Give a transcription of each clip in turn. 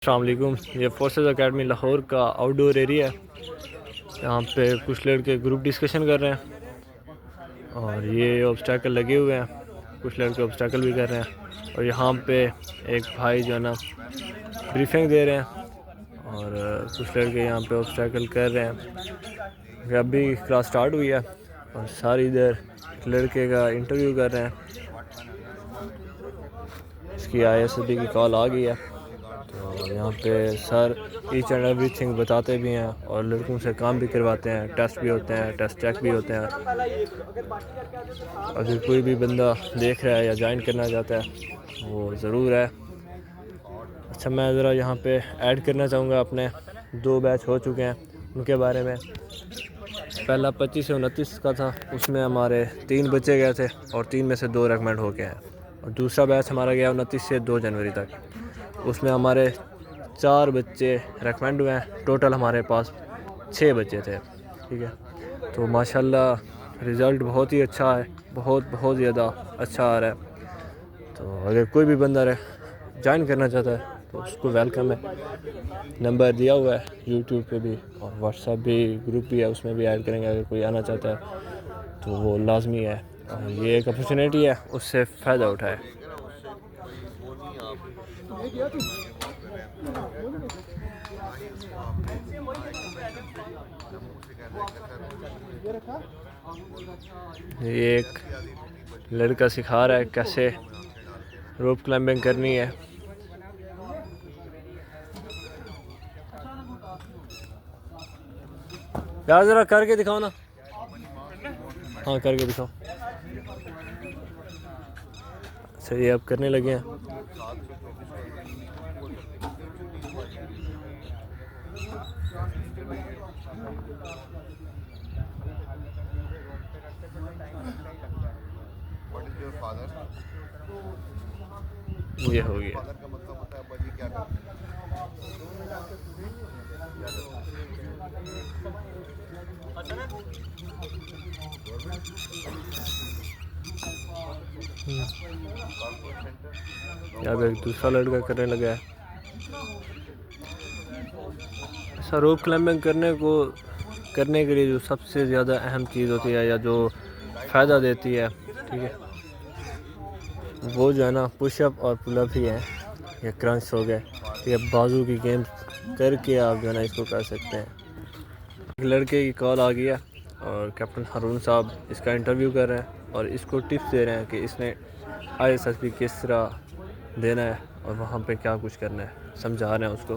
अस्सलाम वालेकुम। ये फोर्सेस एकेडमी लाहौर का आउटडोर एरिया है। यहाँ पे कुछ लड़के ग्रुप डिस्कशन कर रहे हैं और ये ऑब्स्टैकल लगे हुए हैं, कुछ लड़के ऑब्स्टैकल भी कर रहे हैं। और यहाँ पे एक भाई जो है ना ब्रीफिंग दे रहे हैं और कुछ लड़के यहाँ पे ऑब्स्टैकल कर रहे हैं। अभी क्लास स्टार्ट हुई है और सारी इधर लड़के का इंटरव्यू कर रहे हैं। इसकी ISSB की कॉल आ गई है तो यहाँ पे सर ईच एंड एवरीथिंग बताते भी हैं और लड़कों से काम भी करवाते हैं, टेस्ट भी होते हैं, टेस्ट चेक भी होते हैं। अगर कोई भी बंदा देख रहा है या ज्वाइन करना चाहता है वो ज़रूर है। अच्छा, मैं ज़रा यहाँ पे ऐड करना चाहूँगा, अपने 2 बैच हो चुके हैं उनके बारे में। पहला 25 से 29 का था, उसमें हमारे 3 बच्चे गए थे और 3 में से 2 रेकमेंड हो गए हैं। और दूसरा बैच हमारा गया 29 से 2 जनवरी तक, उसमें हमारे 4 बच्चे रेकमेंड हुए हैं। टोटल हमारे पास 6 बच्चे थे। ठीक है, तो माशाल्लाह रिज़ल्ट बहुत ही अच्छा है, बहुत ज़्यादा अच्छा आ रहा है। तो अगर कोई भी बंदा ज्वाइन करना चाहता है तो उसको वेलकम है। नंबर दिया हुआ है यूट्यूब पे भी और व्हाट्सएप भी ग्रुप भी है, उसमें भी ऐड करेंगे। अगर कोई आना चाहता है तो वो लाजमी है और ये एक अपॉर्चुनिटी है, उससे फ़ायदा उठाए। ये एक लड़का सिखा रहा है कैसे रोप क्लाइंबिंग करनी है। यार ज़रा करके दिखाओ ना। हाँ, करके दिखाओ। सही, अब करने लगे हैं। ये हो गया। अब एक दूसरा लड़का करने लगा है। ऐसा रोप क्लाइंबिंग करने के लिए जो सबसे ज़्यादा अहम चीज़ होती है या जो फ़ायदा देती है, ठीक है, वो जो है ना पुशअप और पुलअप ही है या क्रंच हो गए। ठीक है, बाजू की गेम करके आप जो है ना इसको कर सकते हैं। एक लड़के की कॉल आ गई है और कैप्टन हारून साहब इसका इंटरव्यू कर रहे हैं और इसको टिप्स दे रहे हैं कि इसने ISSB किस तरह देना है और वहाँ पे क्या कुछ करना है, समझा रहे हैं उसको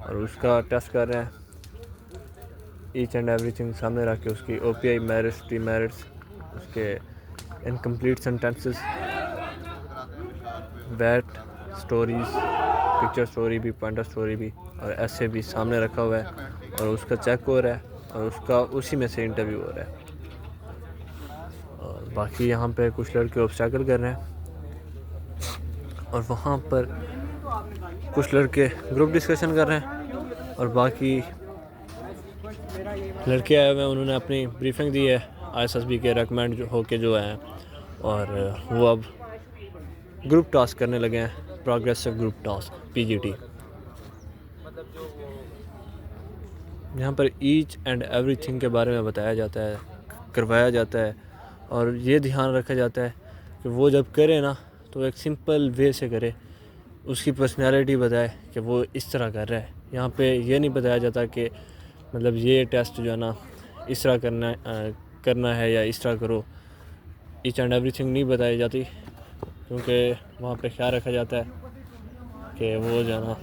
और उसका टेस्ट कर रहे हैं। ईच एंड एवरीथिंग सामने रख के उसकी OPI मेरिट्स, डीमेरिट्स, उसके इनकम्प्लीट सेंटेंसेस, वैट स्टोरीज, पिक्चर स्टोरी भी, पॉइंटर स्टोरी भी और ऐसे भी सामने रखा हुआ है और उसका चेक हो रहा है और उसका उसी में से इंटरव्यू हो रहा है। और बाकी यहाँ पे कुछ लड़के ऑब्स्टैकल कर रहे हैं और वहाँ पर कुछ लड़के ग्रुप डिस्कशन कर रहे हैं और बाकी लड़के आए हुए हैं, उन्होंने अपनी ब्रीफिंग दी है ISSB के रेकमेंड होके जो हैं और वो अब ग्रुप टास्क करने लगे हैं, प्रोग्रेसिव ग्रुप टास्क PGT। यहाँ पर ईच एंड एवरीथिंग के बारे में बताया जाता है, करवाया जाता है और ये ध्यान रखा जाता है कि वो जब करे ना तो एक सिंपल वे से करे, उसकी पर्सनैलिटी बताए कि वो इस तरह कर रहा है। यहाँ पे ये नहीं बताया जाता कि मतलब ये टेस्ट जो है ना इस तरह करना है या इस तरह करो। ईच एंड एवरीथिंग नहीं बताई जाती क्योंकि वहाँ पे ख्याल रखा जाता है कि वो जो है ना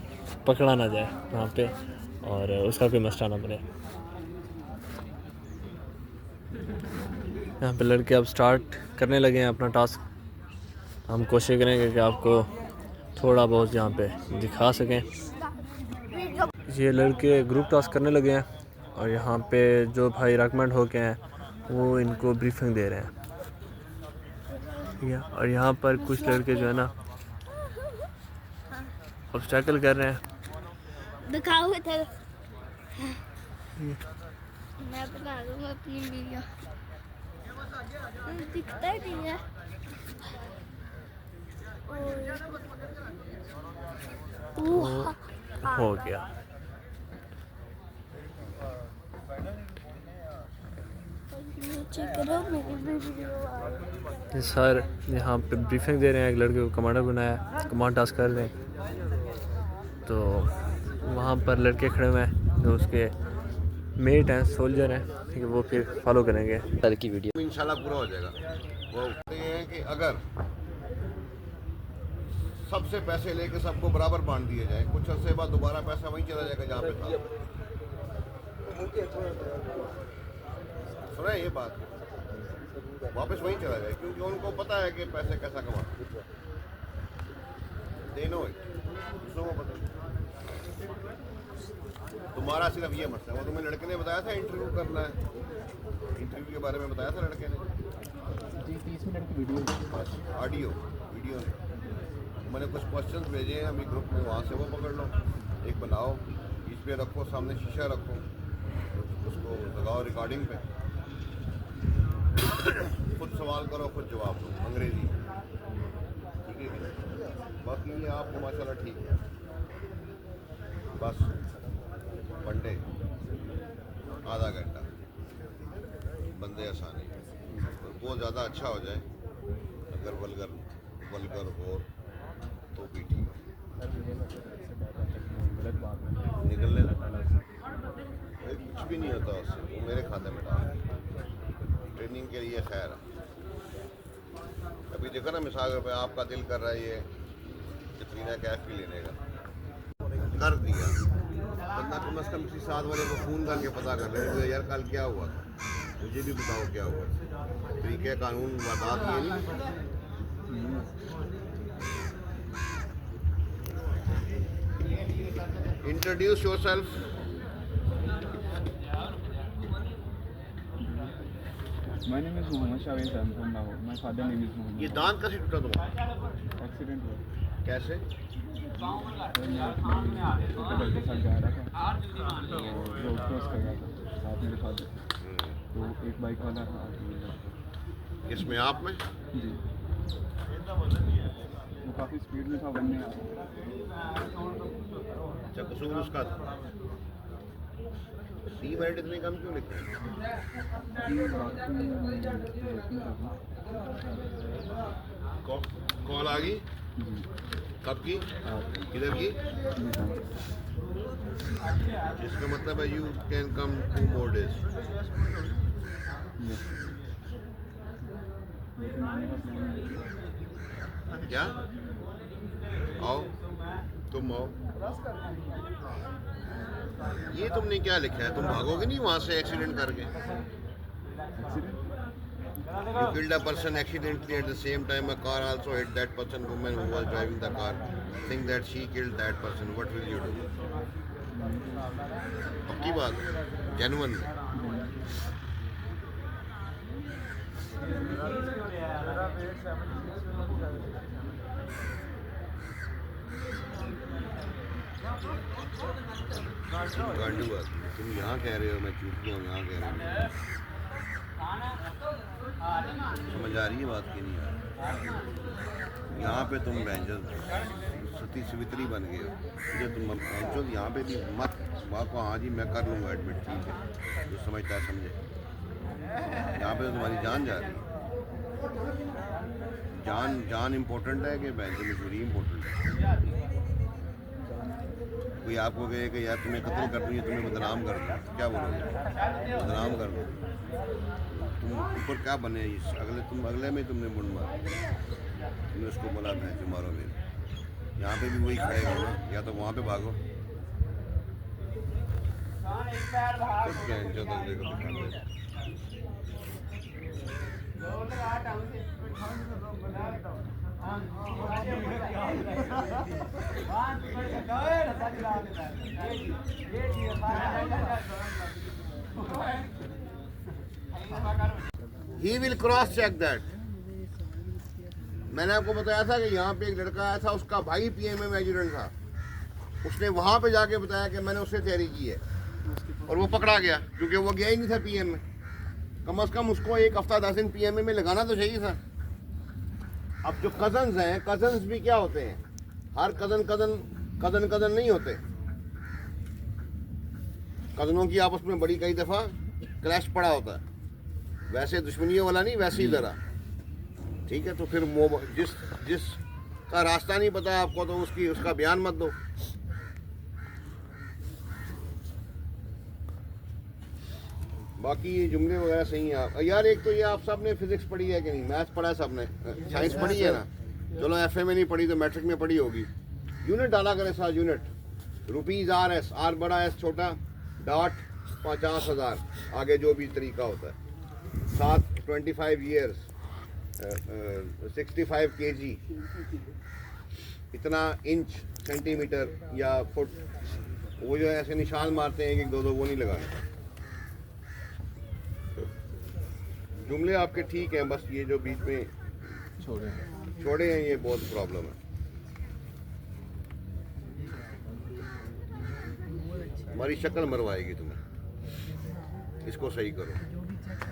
पकड़ा ना जाए वहाँ पे और उसका कोई मसला ना बने। यहाँ पे लड़के अब स्टार्ट करने लगे हैं अपना टास्क। हम कोशिश करेंगे कि आपको थोड़ा बहुत यहाँ पे दिखा सकें। ये लड़के ग्रुप टास्क करने लगे हैं और यहाँ पे जो भाई रेकमेंड हो गए हैं वो इनको ब्रीफिंग दे रहे हैं। ठीक है, और यहाँ पर कुछ लड़के जो है ना ऑब्स्टैकल कर रहे हैं। दिखाओ इधर, मैं बना लूँगा अपनी वीडियो। दिखता ही नहीं है। हो गया। चेक करो मेरी वीडियो आ रही है। सर यहाँ पे ब्रीफिंग दे रहे हैं, एक लड़के को कमांडर बनाया, कमांड टास्क कर रहे हैं। तो वहाँ पर लड़के खड़े हुए हैं जो उसके मेट हैं, सोल्जर हैं, ठीक है, वो फिर फॉलो करेंगे सर की वीडियो। इंशाल्लाह पूरा हो जाएगा। वो ये है कि अगर सबसे पैसे लेके सबको बराबर बांट दिए जाए, कुछ अर्से बाद दोबारा पैसा वहीं चला जाएगा जहाँ पे था। सुना है ये बात, वापस वहीं चला जाए, क्योंकि उनको पता है कि पैसे कैसा कमाते हैं। देनो दूसरों को पता नहीं। तुम्हारा सिर्फ ये मसला है। वो तुम्हें लड़के ने बताया था इंटरव्यू करना है, इंटरव्यू के बारे में बताया था लड़के ने। 30 मिनट की वीडियो, ऑडियो वीडियो ने मैंने कुछ क्वेश्चंस भेजे हैं अभी ग्रुप में, वहाँ से वो पकड़ लो, एक बनाओ, बीच पे रखो, सामने शीशा रखो, उसको लगाओ रिकॉर्डिंग पे, खुद सवाल करो, खुद जवाब दो अंग्रेजी, ठीक है। बाकी ये आपको माशाल्लाह ठीक है, बस वनडे आधा घंटा बंदे आसानी, और बहुत ज़्यादा अच्छा हो जाए, अगर वल्गर हो तो भी ठीक निकलने कुछ भी नहीं होता उससे, वो मेरे खाते में डाल ट्रेनिंग के लिए। खैर अभी देखो ना, मिसाल पे आपका दिल कर रहा है ये कतरीना कैफ भी लेने का, कर दिया बंदा, कम से कम किसी साथ वाले को फ़ोन करके पता कर ले यार कल क्या हुआ था, मुझे भी बताओ क्या हुआ। तरीके कानून वादात ये नहीं। Introduce yourself. My name is Mohammed Shawin. I'm from Lahore. My father name is Mohammed. ये दांत कैसे टूटा तुम्हारा? एक्सीडेंट हुआ। कैसे? तो मैं अपने छोटे भाई के साथ जा रहा था, तो रोड क्रॉस कर रहा था साथ मेरे फादर, तो एक बाइक वाला था। इसमें आप में जी, वो काफ़ी स्पीड में था, बनने आ अच्छा, कसूर उसका था। 3 मिनट इतने कम क्यों लिखते हैं? कॉल आ गई? कब की? किधर की? इसका मतलब है you can come 2 more days। क्या? आओ, तुम आओ। ये तुमने क्या लिखा है? तुम भागोगे नहीं वहाँ से एक्सीडेंट करके? You killed a person accidentally at the same time a car also hit that person, woman who was driving the car. Think that she killed that person. What will you do? पक्की बात, genuine। गांडू बात, तुम यहाँ कह रहे हो मैं चूक गया हूँ, यहाँ कह रहे हो। समझ आ रही है बात की नहीं आ रही? यहाँ पे तुम बैंजर सती सवित्री बन गए हो, मुझे तुम पहुँचो यहाँ पे भी मत वहाँ को। हाँ जी मैं कर लूँगा एडमिट, ठीक है, जो समझता है समझे। यहाँ पे तो तुम्हारी जान जा रही है। जान इम्पोर्टेंट है कि बैंजर मजबूरी इम्पोर्टेंट है? कोई आपको कहे कि यार तुम्हें कत्ल कर दूँ, तुम्हें बदनाम कर दूँ, क्या बोलोगे? बदनाम कर दो, तुम ऊपर क्या बने? इस अगले में तुमने मुंड मारा, तुमने उसको बोला मैं जो मारो मेरे। यहाँ पे भी वही खाएगा ना, या तो वहाँ पे भागो। He will cross check that। मैंने आपको बताया था कि यहाँ पे एक लड़का आया था, उसका भाई पीएमए में एजेंट था, उसने वहाँ पे जाके बताया कि मैंने उससे तैयारी की है, और वो पकड़ा गया क्योंकि वो गया ही नहीं था पीएम में। कम से कम उसको 1 हफ्ता 10 दिन पीएमए में लगाना तो चाहिए था। अब जो कजन्स हैं, कजन्स भी क्या होते हैं, हर कज़न कदन कदन नहीं होते, कदनों की आपस में बड़ी कई दफ़ा क्लैश पड़ा होता है, वैसे दुश्मनियों वाला नहीं, वैसे ही ज़रा, ठीक है। तो फिर जिस का रास्ता नहीं पता आपको तो उसका बयान मत दो। बाकी ये जुमले वगैरह सही हैं यार। एक तो ये आप सब ने फिजिक्स पढ़ी है कि नहीं, मैथ्स पढ़ा है सब ने, साइंस पढ़ी है ना, चलो एफए में नहीं पढ़ी तो मैट्रिक में पढ़ी होगी। यूनिट डाला करें साथ, unit rupees R S, R बड़ा एस छोटा, डॉट 50,000 आगे जो भी तरीका होता है, साथ 25 ईयर्स 65 kg, इतना इंच सेंटीमीटर या फुट, वो जो ऐसे निशान मारते हैं कि दो वो नहीं लगाने। जुमले आपके ठीक हैं, बस ये जो बीच में छोड़े हैं ये बहुत प्रॉब्लम है। हमारी शक्ल मरवाएगी तुम्हें, इसको सही करो।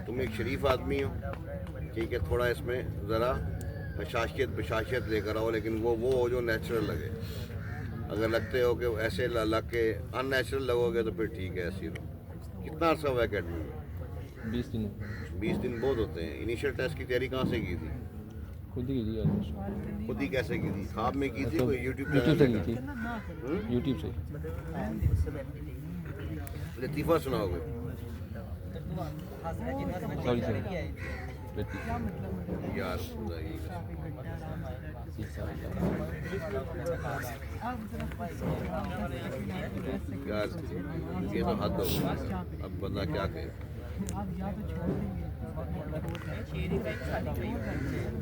तुम एक शरीफ आदमी हो, ठीक है, थोड़ा इसमें ज़रा बशाशियत लेकर आओ, लेकिन वो हो जो नेचुरल लगे। अगर लगते हो कि ऐसे लग के अननेचुरल लगोगे तो फिर ठीक है, ऐसे ही रहो। कितना अर्सा हुआ अकेडमी में? 20 दिन। 20 दिन बहुत होते हैं। इनिशियल टेस्ट की तैयारी कहाँ से की थी? खुद ही की थी। खुद ही कैसे की थी? ख्वाब में की थी? कोई यूट्यूब से की थी। यूट्यूब से। लतीफ़ा सुनाओगे? Sorry sir. यार यार ये तो हद हो, अब बंदा क्या कहे।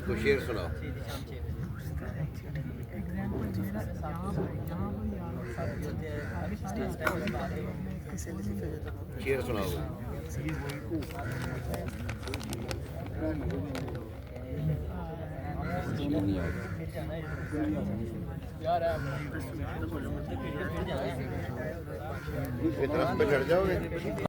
तो शेर सुनाओ। शेर सुनाओगे? फितरत पे चढ़ जाओगे?